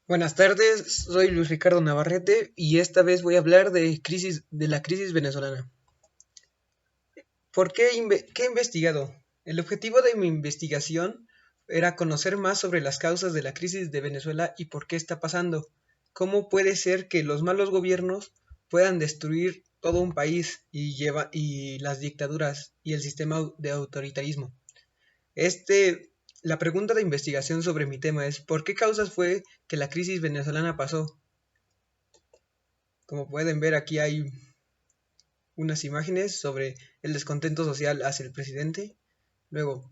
Buenas tardes, soy Luis Ricardo Navarrete y esta vez voy a hablar de la crisis venezolana. ¿Qué he investigado? El objetivo de mi investigación era conocer más sobre las causas de la crisis de Venezuela y por qué está pasando. ¿Cómo puede ser que los malos gobiernos puedan destruir todo un país y las dictaduras y el sistema de autoritarismo? Este, la pregunta de investigación sobre mi tema es ¿por qué causas fue que la crisis venezolana pasó? Como pueden ver, aquí hay unas imágenes sobre el descontento social hacia el presidente. Luego,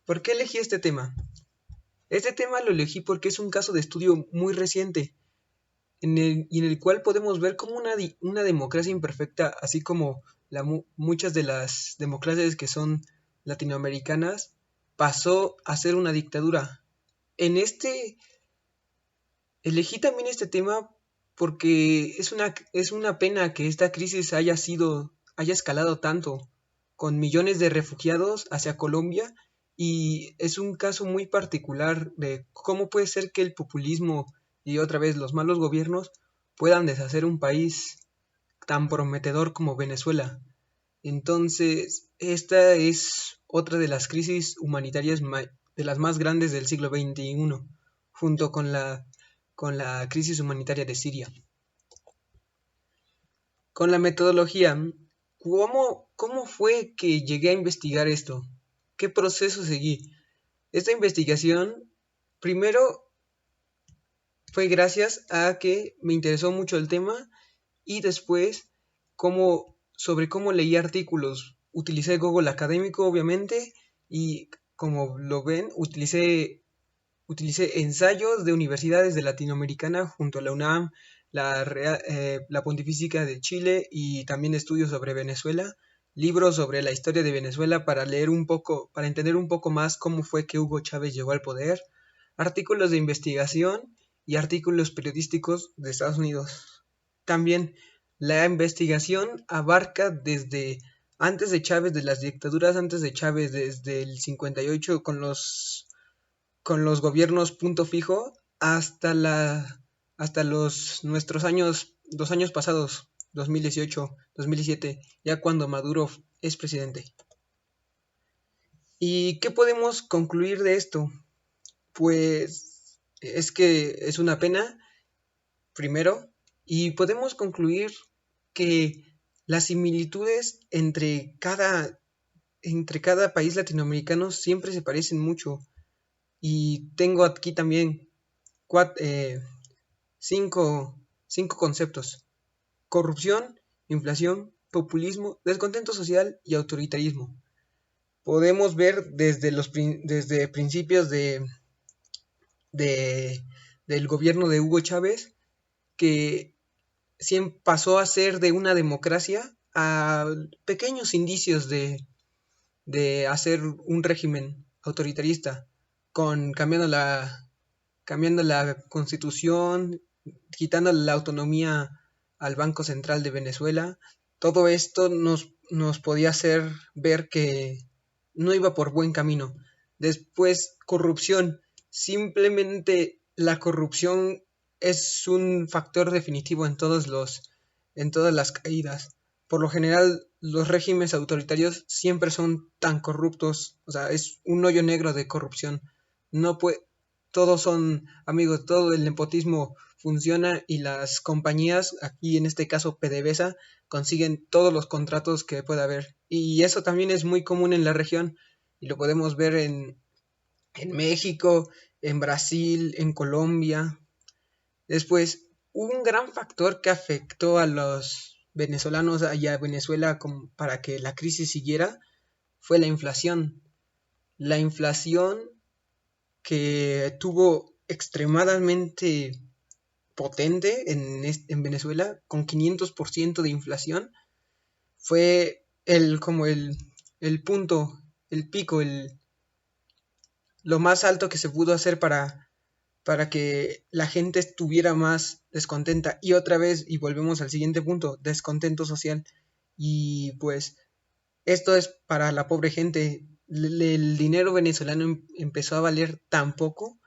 ¿por qué elegí este tema? Este tema lo elegí porque es un caso de estudio muy reciente, en el cual podemos ver cómo una democracia imperfecta, así como muchas de las democracias que son latinoamericanas, pasó a ser una dictadura. En este, elegí también este tema porque es una pena que esta crisis haya escalado tanto, con millones de refugiados hacia Colombia, y es un caso muy particular de cómo puede ser que el populismo y otra vez los malos gobiernos puedan deshacer un país tan prometedor como Venezuela. Entonces, esta es otra de las crisis humanitarias de las más grandes del siglo XXI, junto con la crisis humanitaria de Siria. Con la metodología, ¿cómo fue que llegué a investigar esto? ¿Qué proceso seguí? Esta investigación, primero, fue gracias a que me interesó mucho el tema y después sobre cómo leí artículos. Utilicé Google Académico, obviamente, y como lo ven, utilicé ensayos de universidades de Latinoamericana junto a la UNAM, la Pontificia de Chile y también estudios sobre Venezuela, libros sobre la historia de Venezuela para leer un poco, para entender un poco más cómo fue que Hugo Chávez llegó al poder, artículos de investigación y artículos periodísticos de Estados Unidos. También la investigación abarca desde antes de Chávez, de las dictaduras antes de Chávez, desde el 58 con los gobiernos punto fijo hasta los años pasados, 2018, 2017, ya cuando Maduro es presidente. ¿Y qué podemos concluir de esto? Pues es que es una pena, primero, y podemos concluir que las similitudes entre cada país latinoamericano siempre se parecen mucho. Y tengo aquí también cuat- eh, cinco, cinco conceptos: corrupción, inflación, populismo, descontento social y autoritarismo. Podemos ver desde principios de- del gobierno de Hugo Chávez que pasó a ser de una democracia a pequeños indicios de hacer un régimen autoritarista, cambiando la constitución, quitando la autonomía al Banco Central de Venezuela. Todo esto nos podía hacer ver que no iba por buen camino. Después, corrupción. Simplemente la corrupción es un factor definitivo en todas las caídas. Por lo general, los regímenes autoritarios siempre son tan corruptos, o sea, es un hoyo negro de corrupción. No puede, todos son amigos, todo el nepotismo funciona y las compañías, aquí en este caso PDVSA, consiguen todos los contratos que pueda haber. Y eso también es muy común en la región y lo podemos ver en México, en Brasil, en Colombia. Después, un gran factor que afectó a los venezolanos allá a Venezuela para que la crisis siguiera fue la inflación. La inflación que tuvo extremadamente potente en Venezuela, con 500% de inflación, fue el punto, el pico, lo más alto que se pudo hacer para que la gente estuviera más descontenta. Y otra vez, y volvemos al siguiente punto, descontento social. Y pues esto es para la pobre gente. El dinero venezolano empezó a valer tan poco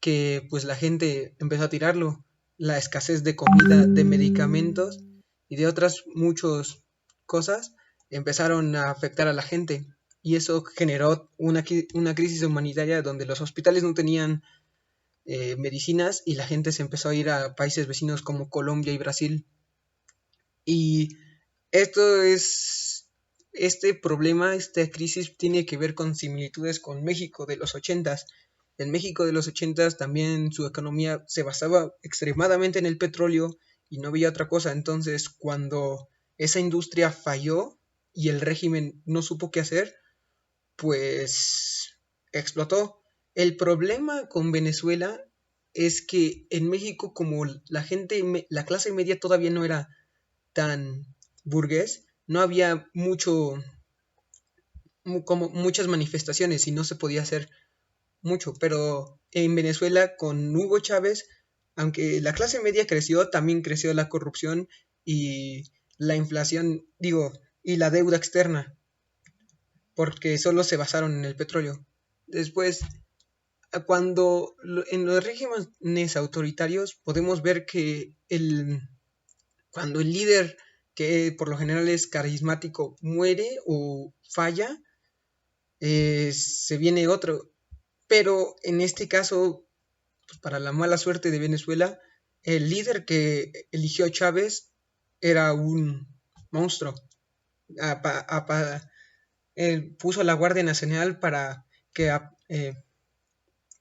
que pues la gente empezó a tirarlo. La escasez de comida, de medicamentos y de otras muchas cosas empezaron a afectar a la gente. Y eso generó una crisis humanitaria donde los hospitales no tenían medicinas y la gente se empezó a ir a países vecinos como Colombia y Brasil. Y esto es, este problema, esta crisis tiene que ver con similitudes con México de los ochentas. En México de los ochentas también su economía se basaba extremadamente en el petróleo y no había otra cosa. Entonces, cuando esa industria falló y el régimen no supo qué hacer, pues explotó. El problema con Venezuela es que en México, como la gente, la clase media todavía no era tan burgués, no había como muchas manifestaciones y no se podía hacer mucho, pero en Venezuela con Hugo Chávez, aunque la clase media creció, también creció la corrupción y la inflación, digo, y la deuda externa, porque solo se basaron en el petróleo. Después, cuando en los regímenes autoritarios podemos ver que cuando el líder, que por lo general es carismático, muere o falla, se viene otro. Pero en este caso, pues, para la mala suerte de Venezuela, el líder que eligió Chávez era un monstruo. Él puso a la Guardia Nacional para que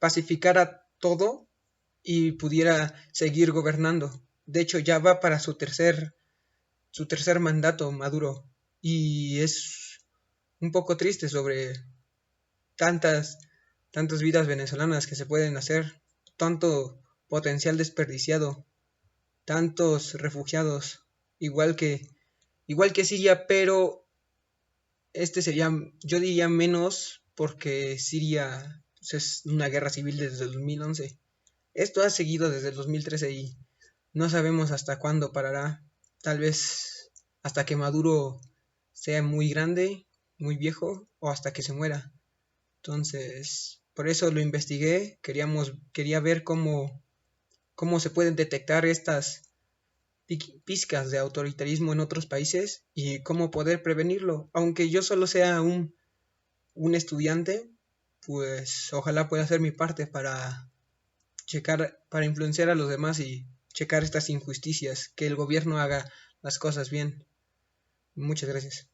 pacificara todo y pudiera seguir gobernando. De hecho, ya va para su tercer mandato Maduro y es un poco triste sobre tantas, tantas vidas venezolanas que se pueden hacer, tanto potencial desperdiciado, tantos refugiados, igual que Siria, pero este sería, yo diría menos porque Siria pues, es una guerra civil desde el 2011. Esto ha seguido desde el 2013 y no sabemos hasta cuándo parará. Tal vez hasta que Maduro sea muy grande, muy viejo o hasta que se muera. Entonces, por eso lo investigué. Quería ver cómo se pueden detectar estas pizcas de autoritarismo en otros países y cómo poder prevenirlo. Aunque yo solo sea un estudiante, pues ojalá pueda hacer mi parte para checar, para influenciar a los demás y checar estas injusticias, que el gobierno haga las cosas bien. Muchas gracias.